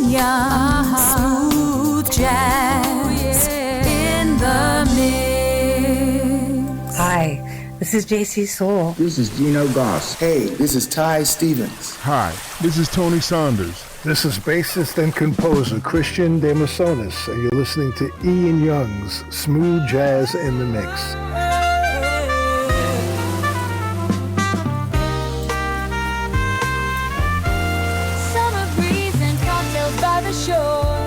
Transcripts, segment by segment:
Young, smooth jazz in the mix. Hi, this is JC Soul. This is Gino Goss. Hey, this is Ty Stevens. Hi, this is Tony Saunders. This is bassist and composer Christian De Masonis, and you're listening to Ian Young's Smooth Jazz in the Mix. The shore,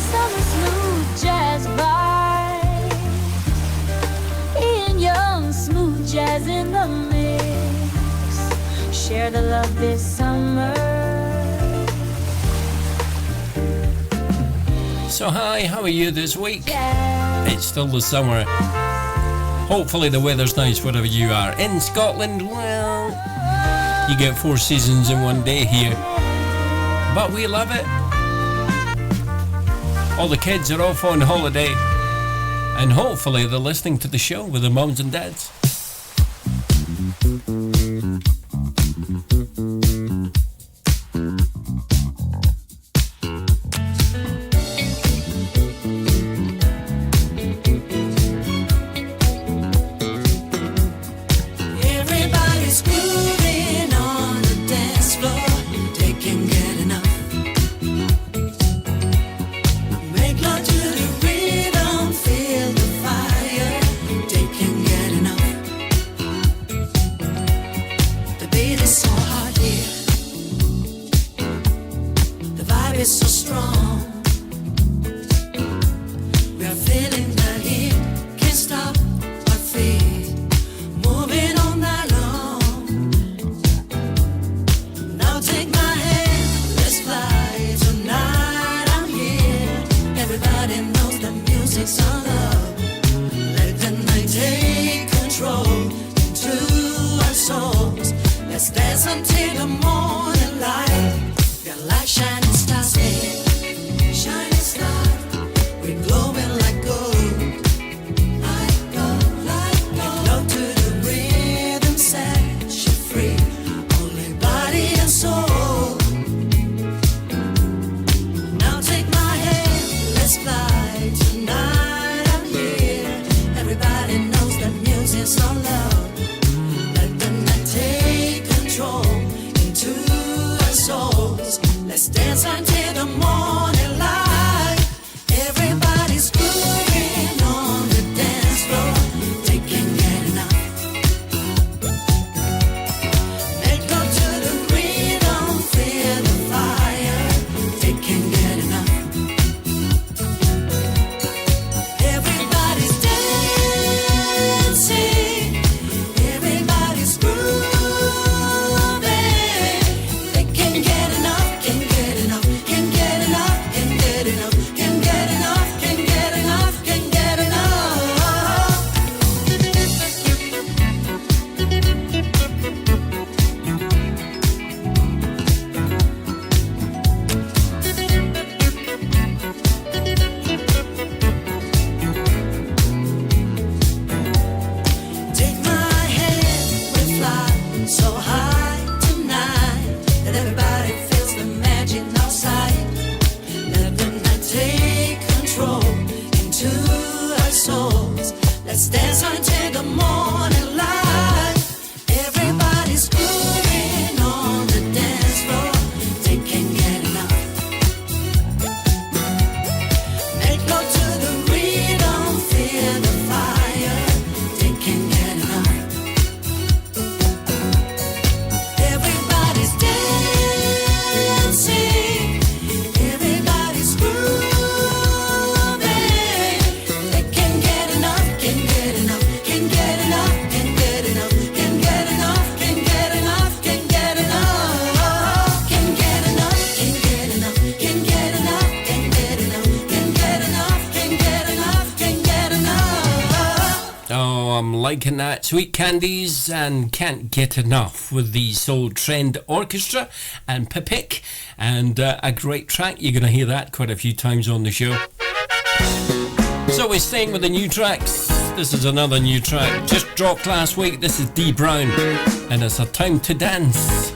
summer smooth jazz vibe. Ian Young, smooth jazz in the mix. Share the love this summer. So hi, how are you this week? It's still the summer. Hopefully the weather's nice wherever you are. In Scotland, well, you get 4 seasons in one day here. But we love it. All the kids are off on holiday, and hopefully they're listening to the show with their mums and dads. Everybody's grooving on the dance floor. They can get enough. Make love to the rhythm, feel the fire. They can get enough. The beat is so hot here. The vibe is so strong. We are feeling the heat. Can't stop our feet. Moving all night long. Now take my hand, let's fly tonight. I'm here. Everybody knows the music's on love. Let the night take control into our souls. Let's dance until the morning light. We're like shining stars, hey. Shining stars. We're glowing like gold. Like gold, like gold. Make love to the rhythm, set you free. Only body and soul. Now take my hand, let's fly tonight. I'm here. Everybody knows that music's all love. Let the night take control into our souls. Let's dance until the morning light. Everybody's grooving on the dance floor. They can't get enough. Make love to the rhythm, feel the fire. They can't get enough. Everybody's dancing. Everybody's grooving. They can't get enough. Can't get enough. Can't get enough. Can't get enough. Can't get enough. Can't get enough. Can't get enough. Take my hand, we fly so high tonight that everybody feels the magic outside. Let the night take control into our souls. Let's dance until the morning light. Everybody's grooving on the dance floor. They can't get enough. Make love to the rhythm, feel the fire. They can't get enough. Everybody's dancing. Everybody's grooving. They can't get enough. Can't get enough. Can't get enough. Can't get enough. Can't get enough. Can't get enough. Can't get enough. Can't get enough. Can't get enough. Can't get enough. Can't get enough. Can't get enough. Can't get enough. Can't get enough. Oh, I'm liking that. Sweet Candies and Can't Get Enough with the Soul Trend Orchestra and Pipik. And a great track. You're going to hear that quite a few times on the show. So we're staying with the new tracks. This is another new track. Just dropped last week. This is Dee Brown. And it's A Time to Dance.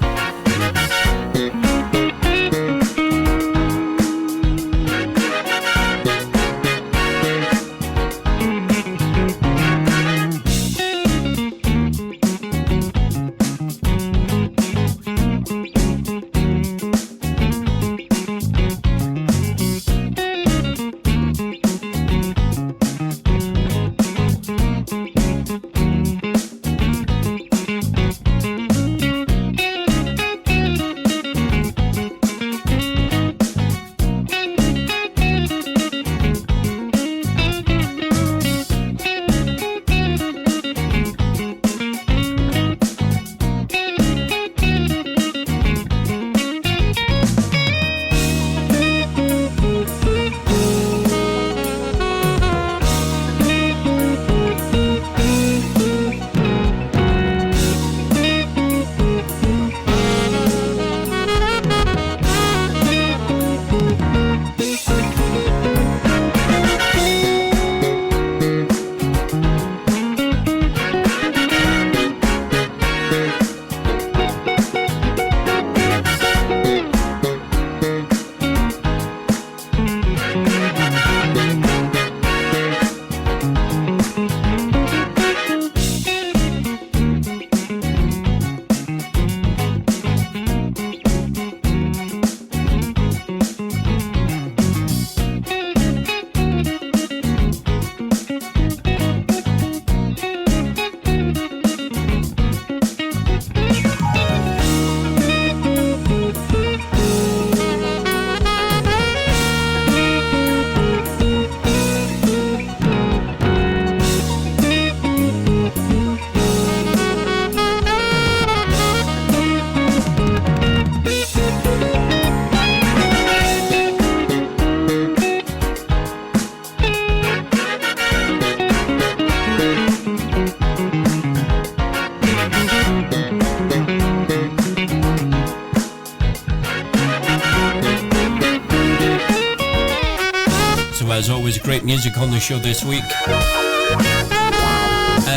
as always, great music on the show this week.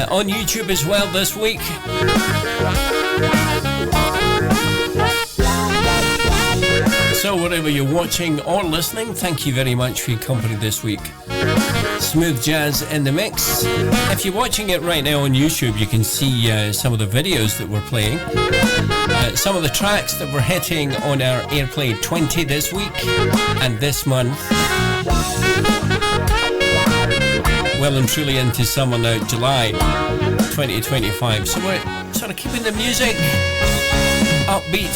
On YouTube as well this week. So wherever you're watching or listening, thank you very much for your company this week. Smooth Jazz in the Mix. If you're watching it right now on YouTube, you can see some of the videos that we're playing. Some of the tracks that we're hitting on our Airplay 20 this week and this month. Well and truly into summer now, July 2025. So we're sort of keeping the music upbeat,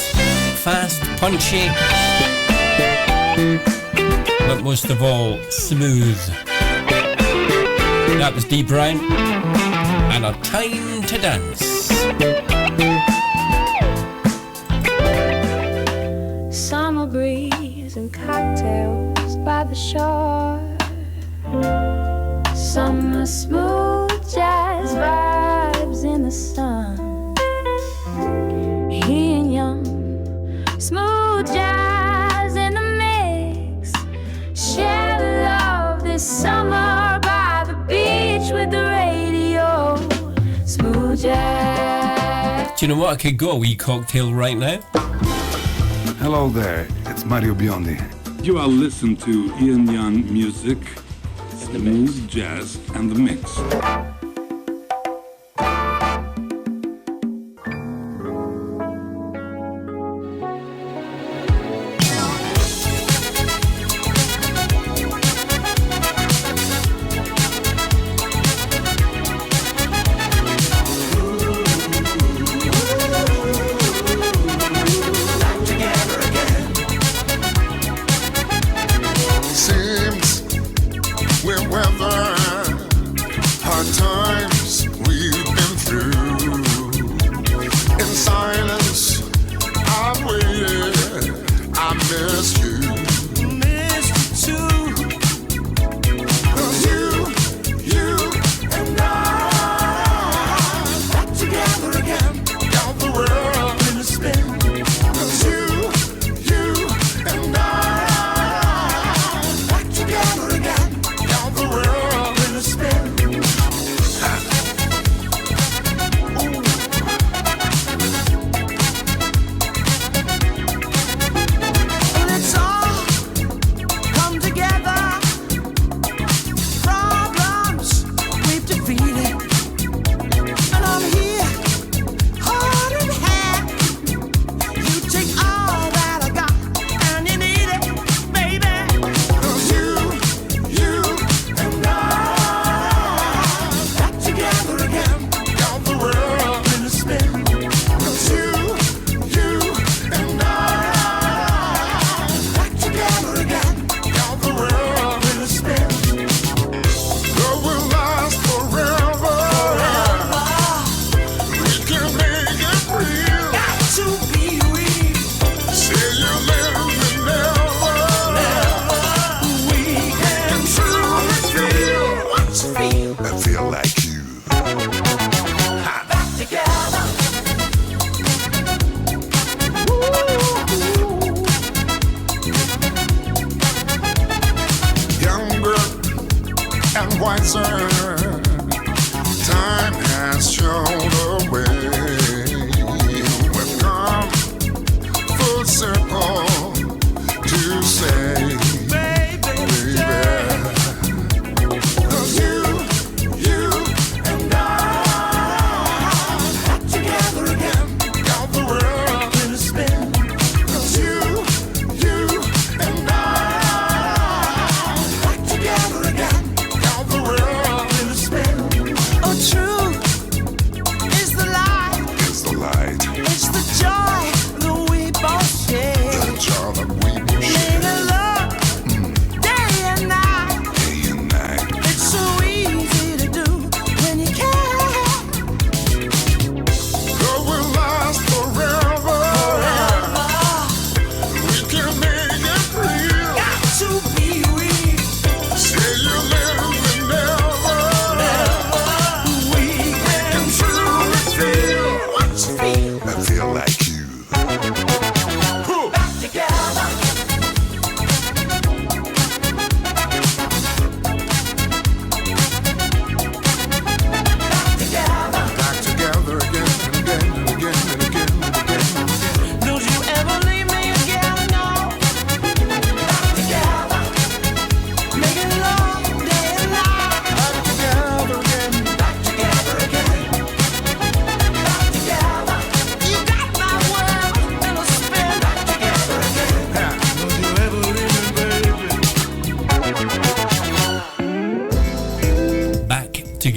fast, punchy, but most of all, smooth. That was Dee Brown and A Time to Dance. Summer breeze and cocktails by the shore. Summer smooth jazz vibes in the sun. Ian Young, smooth jazz in the mix. Share the love this summer by the beach with the radio. Smooth jazz. Do you know what? I could go a wee cocktail right now. Hello there, it's Mario Biondi. You are listening to Ian Young Music, Smooth Jazz and the Mix. Seems we're weathered hard times we've been through. In silence, I've waited. I missed you. Missed you too. 'Cause you and I back together again. Got the world in a spin. 'Cause you and I back together again. Got the world in a spin. Let's all come together. Problems we've defeated. And I'm here, heart in hand. You take all that I got, and you need it, baby. 'Cause you and I back together again. Got the world in a spin. 'Cause you and I back together again. Got the world in a spin. Love will last forever. We can make it real. Got to be real. Say you live and never. We can truly feel what you feel. I feel like you. Back together. Younger and wiser, time has shown the way. We've come full circle to say, baby. 'Cause you and I back together again. Got the world in a spin. 'Cause you and I back together again. Got the world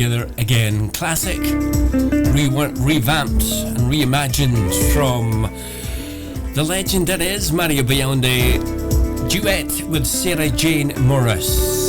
together again. Classic, revamped and reimagined from the legend that is Mario Biondi, duet with Sarah Jane Morris.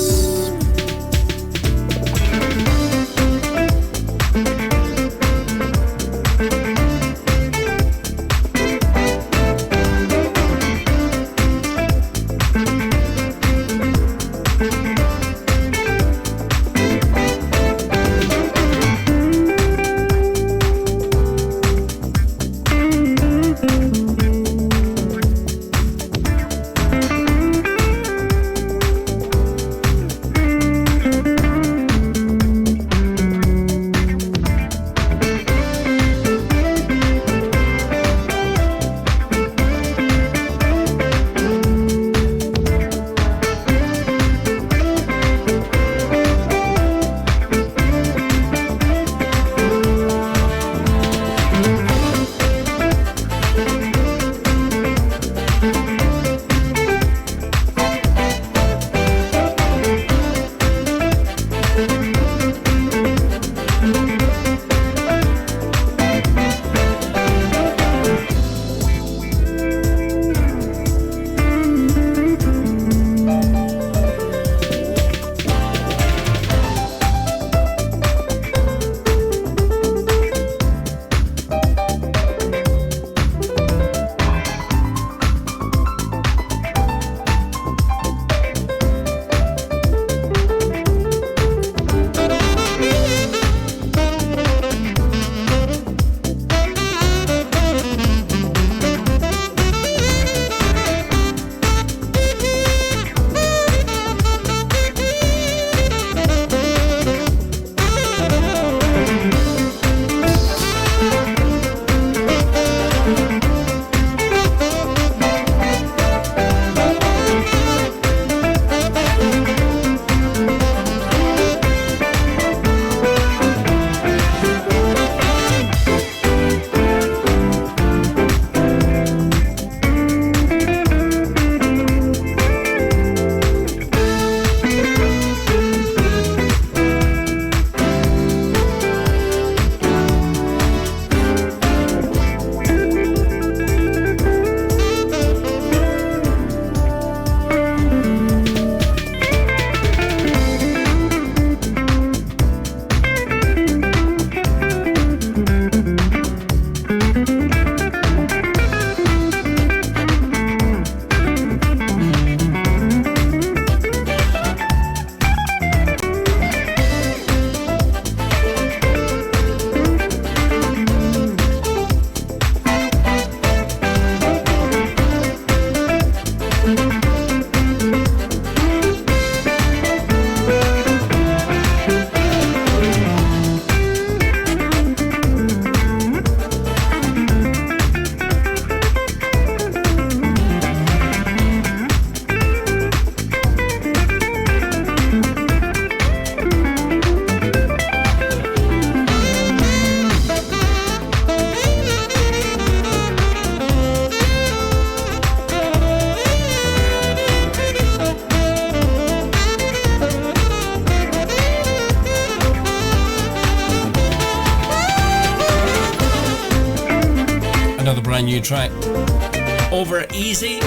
brand new track. Over Easy.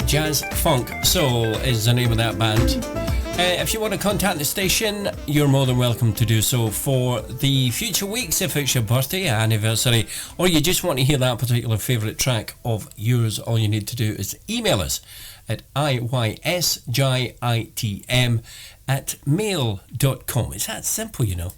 Jazz Funk Soul is the name of that band. If you want to contact the station, you're more than welcome to do so for the future weeks if it's your birthday, anniversary, or you just want to hear that particular favourite track of yours. All you need to do is email us at iysjitm@mail.com. It's that simple, you know.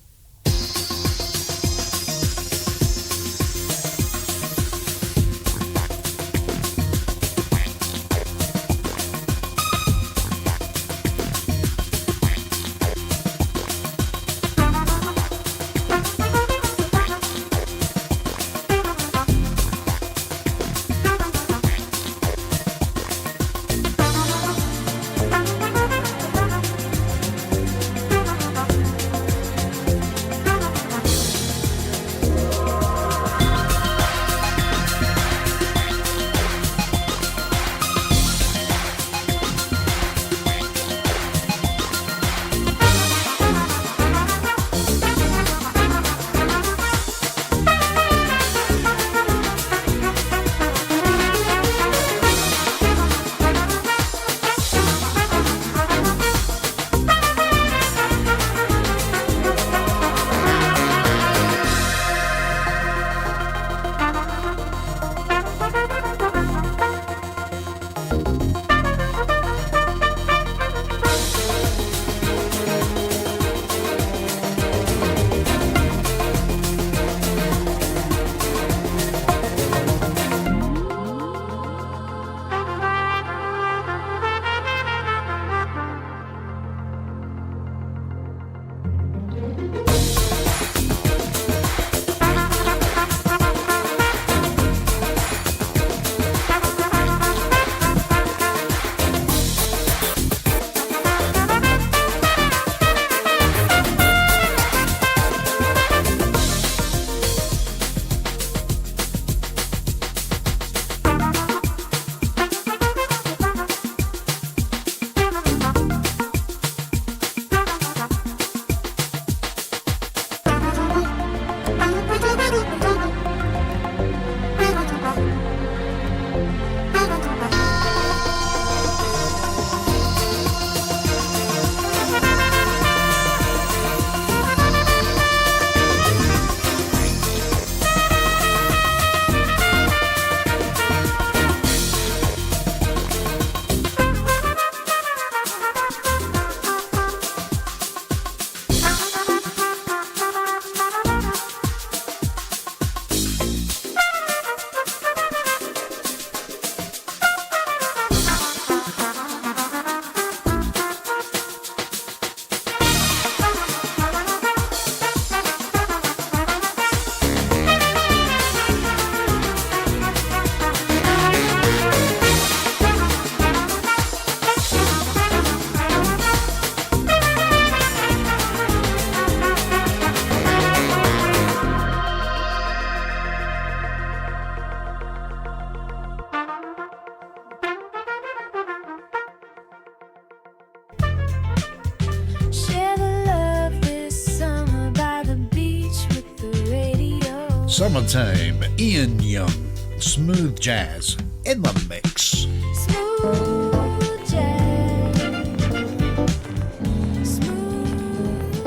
Summertime, Ian Young, smooth jazz in the mix. Smooth jazz. Smooth jazz.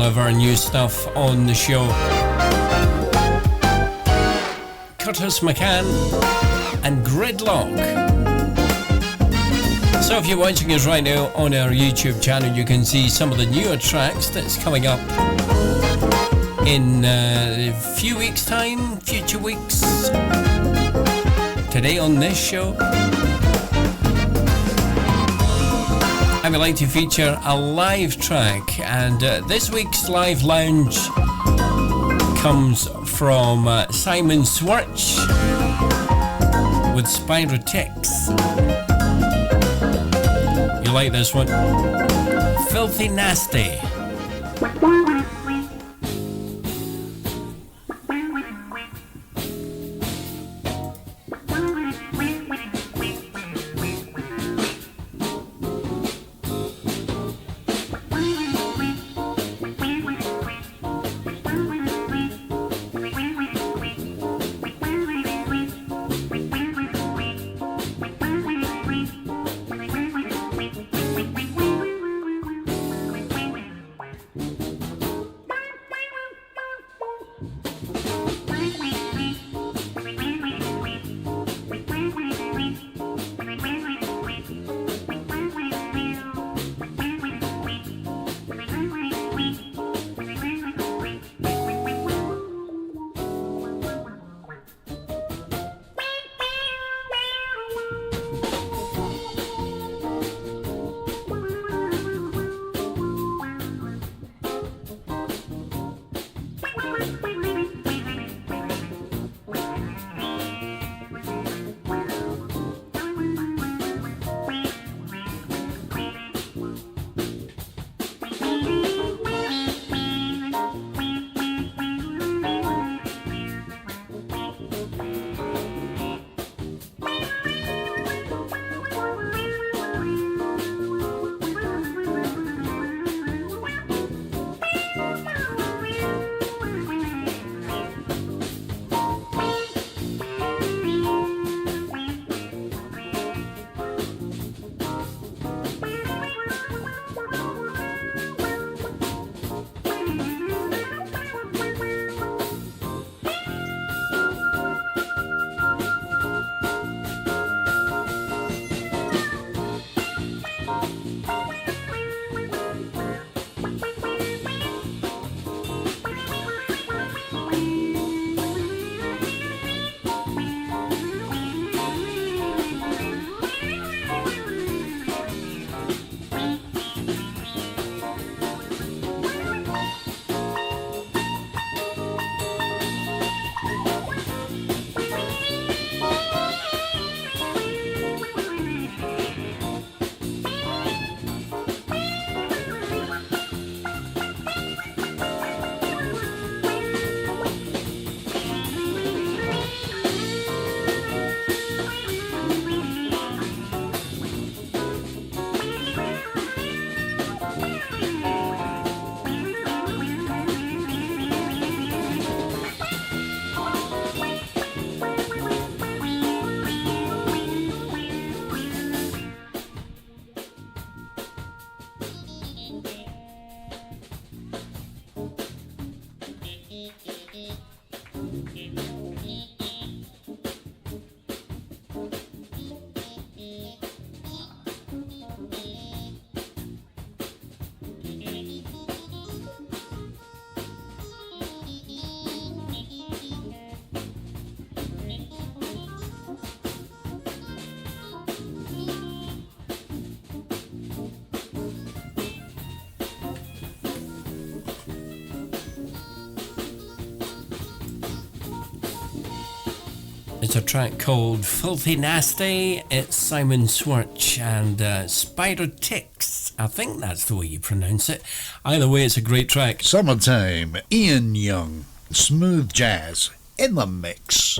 Of our new stuff on the show. Curtis McCann and Gridlock. So if you're watching us right now on our YouTube channel, you can see some of the newer tracks that's coming up in a few weeks' time, future weeks. Today on this show, I would like to feature a live track, and this week's live lounge comes from Simon Swirch with Spirotix. You like this one? Filthy Nasty. It's a track called Filthy Nasty. It's Simon Swirch and Spider Ticks. I think that's the way you pronounce it. Either way, it's a great track. Summertime, Ian Young, smooth jazz in the mix.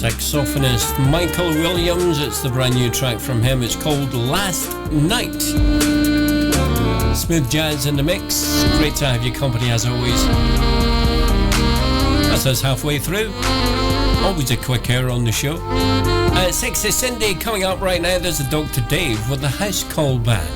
Saxophonist Michael Williams. It's the brand new track from him. It's called Last Night. Smooth jazz in the mix. Great to have your company as always. That's us halfway through. Always a quick hour on the show. Sexy Cindy coming up right now. There's a Dr. Dave with the House Call Band.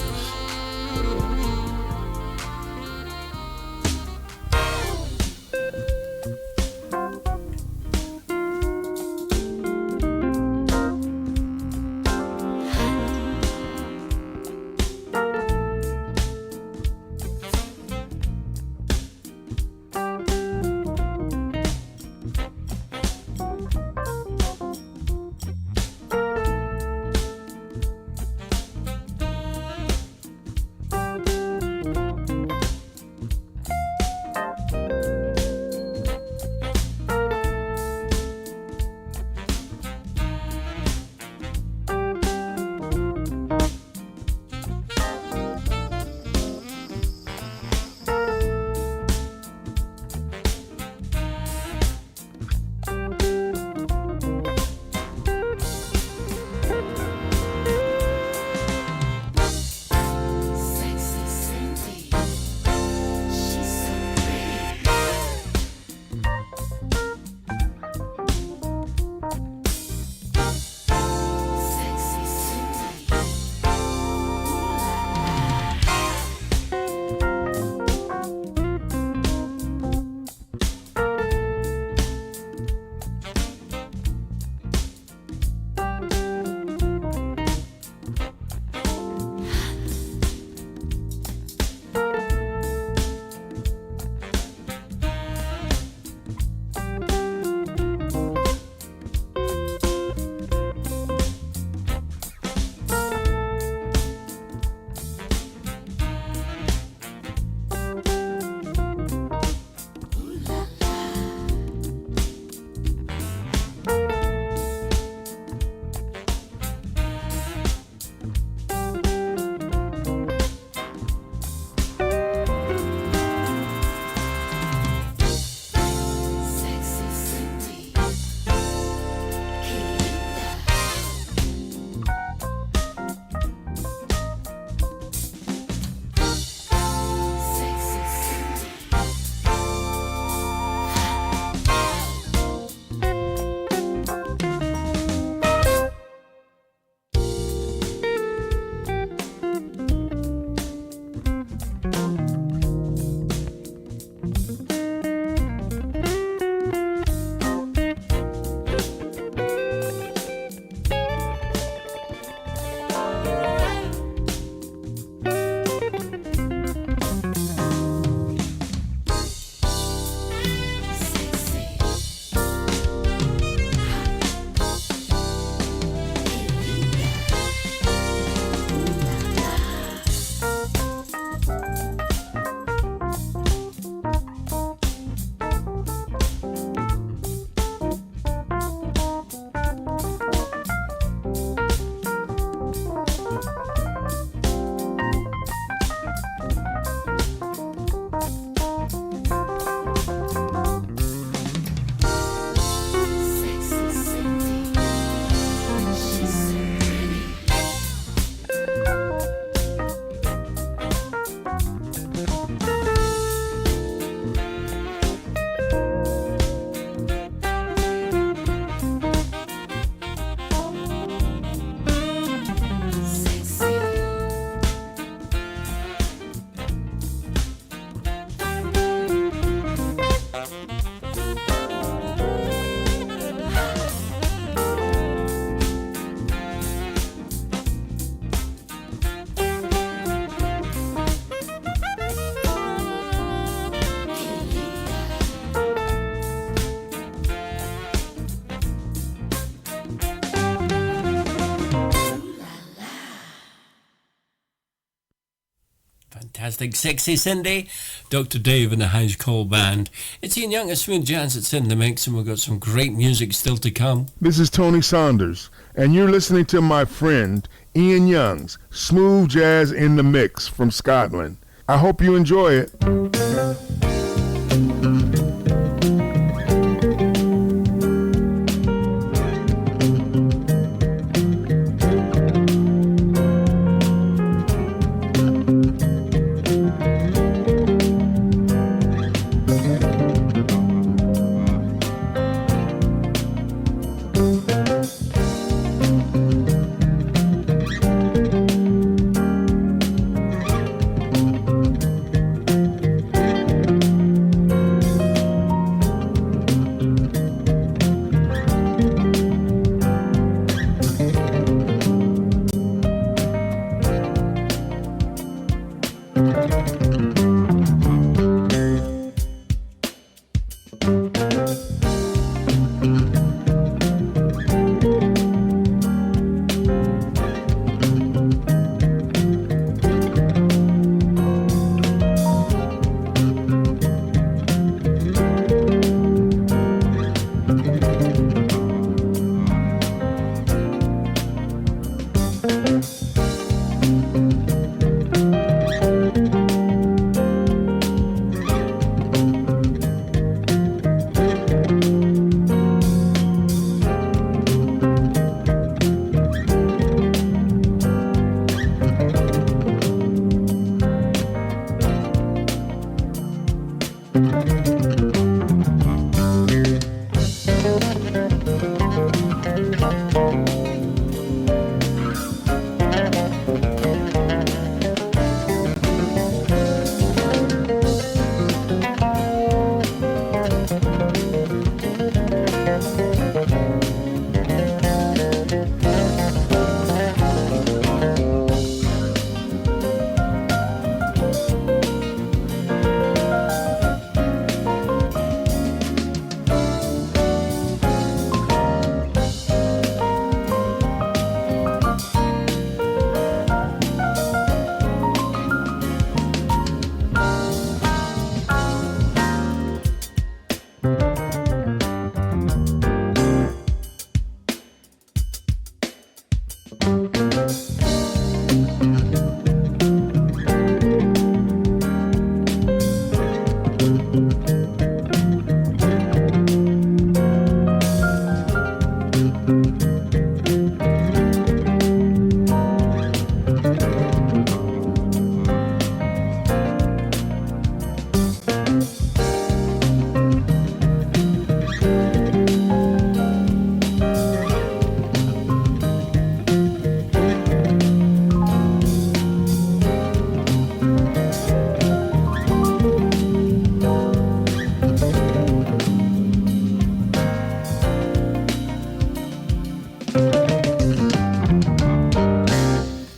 fantastic Sexy Cindy, Dr. Dave and the House Call Band. It's Ian Young, a smooth jazz that's in the mix, and we've got some great music still to come. This is Tony Saunders, and you're listening to my friend Ian Young's Smooth Jazz in the Mix from Scotland. I hope you enjoy it.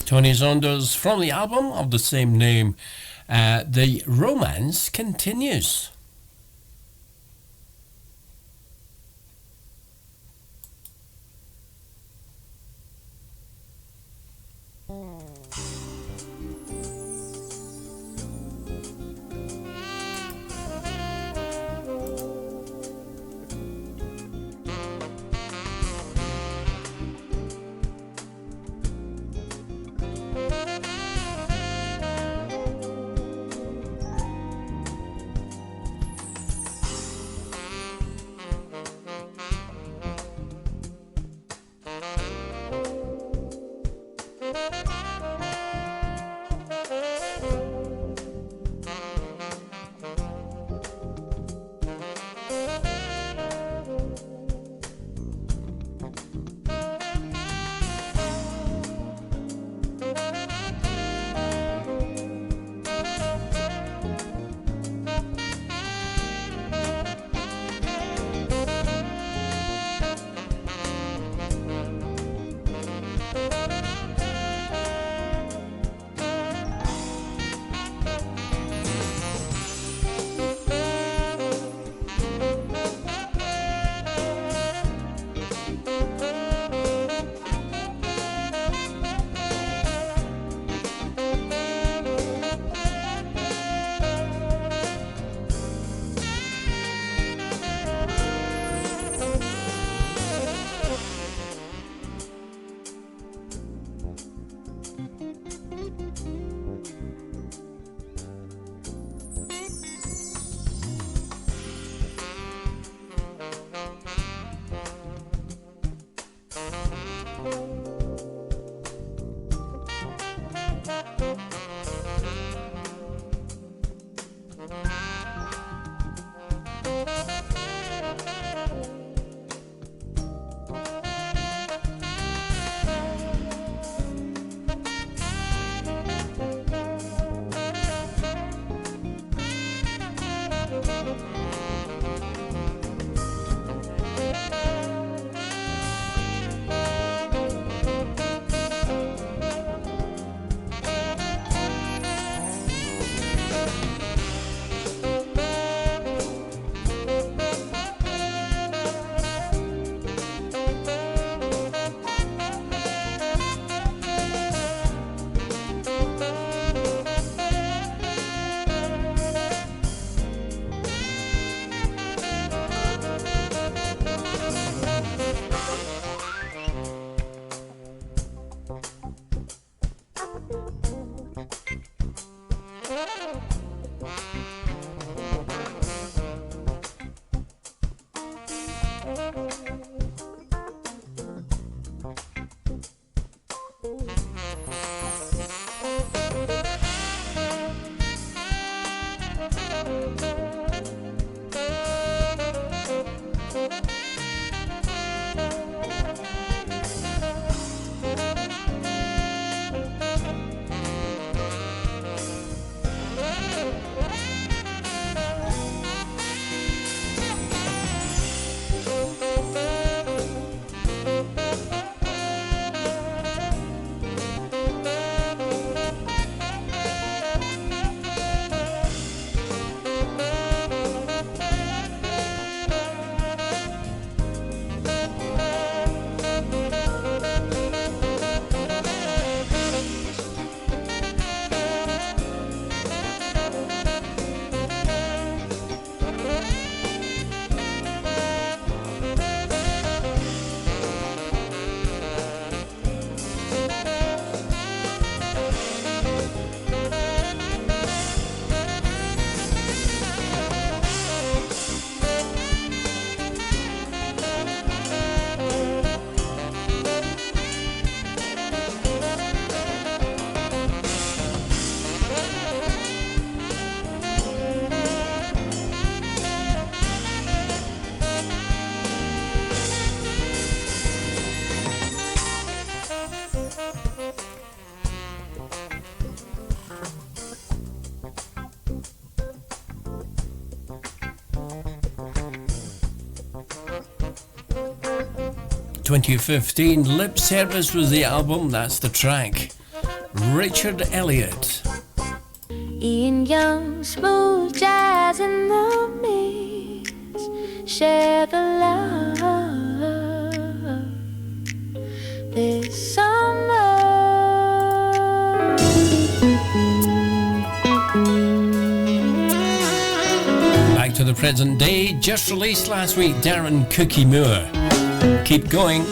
Tony Saunders from the album of the same name. The romance continues. 2015. Lip Service was the album, that's the track. Richard Elliott. Ian Young, smooth jazz in the mix. Share the love this summer. Back to the present day, just released last week, Darren Cookie Moore. Keep going.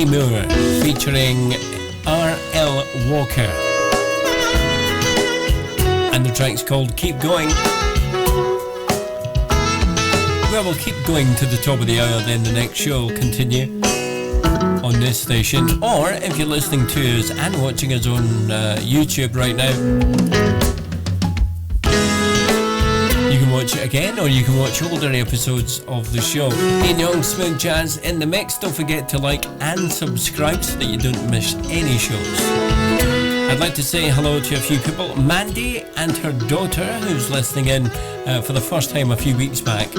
Moore featuring R.L. Walker, and the track's called Keep Going. Well, we'll keep going to the top of the hour, then the next show will continue on this station, or if you're listening to us and watching us on YouTube right now, you can watch it again, or you can watch older episodes of the show. Ian Young, Smooth Jazz in the Mix. Don't forget to like and subscribe so that you don't miss any shows. I'd like to say hello to a few people. Mandy and her daughter, who's listening in for the first time a few weeks back.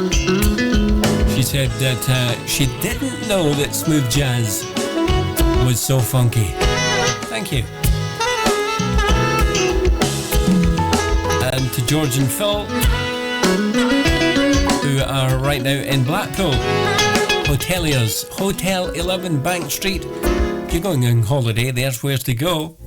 She said that she didn't know that smooth jazz was so funky. Thank you. And to George and Phil, who are right now in Blackpool. Hoteliers, Hotel 11 Bank Street. If you're going on holiday, there's where to go.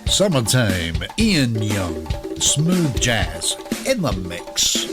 Summertime, Ian Young, smooth jazz in the mix.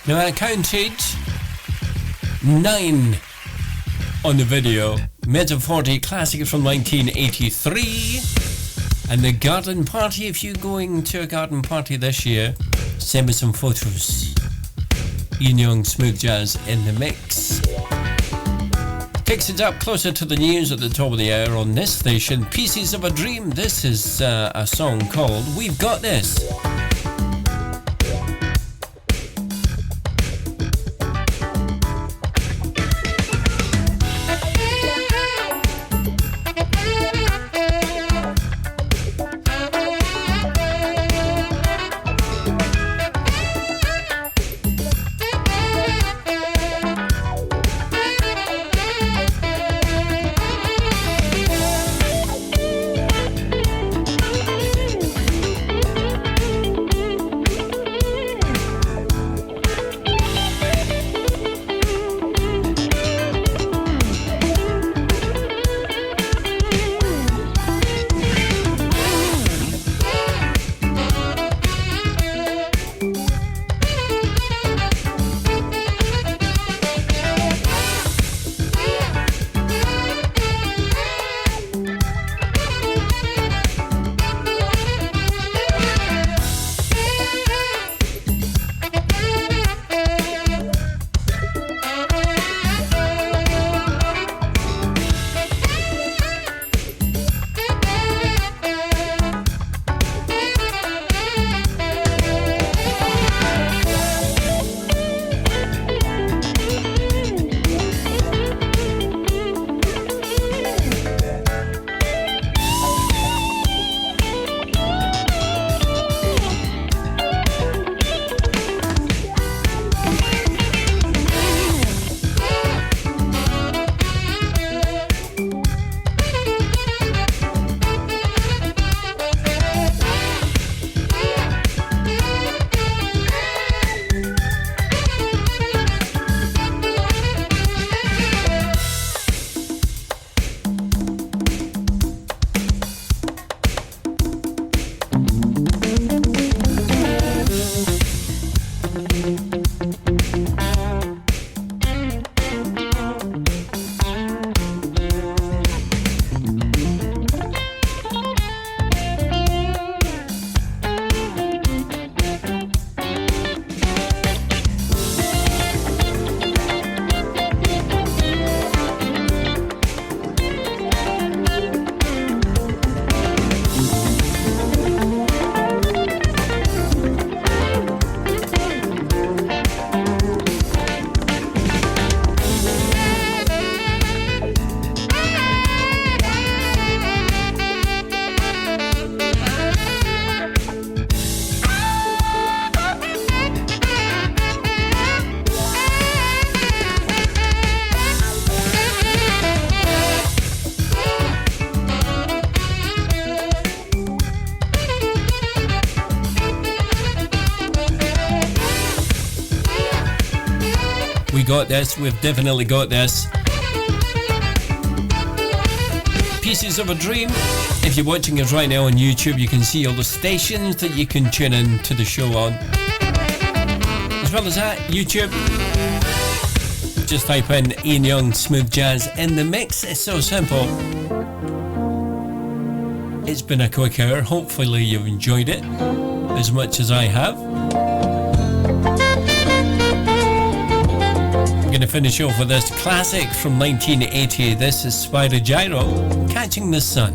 Now I counted 9 on the video. Mezzo 40 classic from 1983. And the garden party, if you're going to a garden party this year, send me some photos. Ian Young, smooth jazz in the mix. Takes it up closer to the news at the top of the hour on this station. Pieces of a Dream. This is a song called We've Got This. got this. We've definitely got this. Pieces of a Dream. If you're watching us right now on YouTube, you can see all the stations that you can tune in to the show on. As well as that, YouTube, just type in Ian Young Smooth Jazz in the Mix. It's so simple. It's been a quick hour. Hopefully you've enjoyed it as much as I have. I'm going to finish off with this classic from 1980. This is Spider Gyro, Catching the Sun.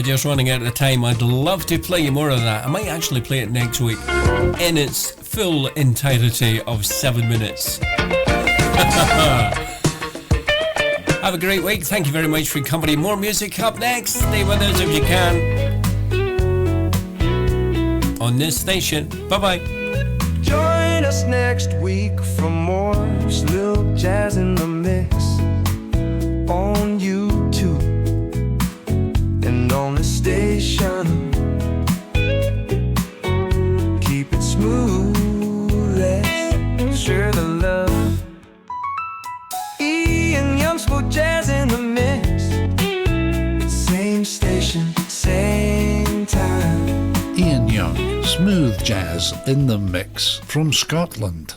Just running out of time. I'd love to play you more of that. I might actually play it next week in its full entirety of 7 minutes. Have a great week. Thank you very much for your company. More music up next. Stay with us if you can on this station. Bye-bye. Join us next week for more Smooth Jazz in the Mix on YouTube and on the station. Keep it smooth, let's share the love. Ian Young, Smooth Jazz in the Mix. Same station, same time. Ian Young, Smooth Jazz in the Mix from Scotland.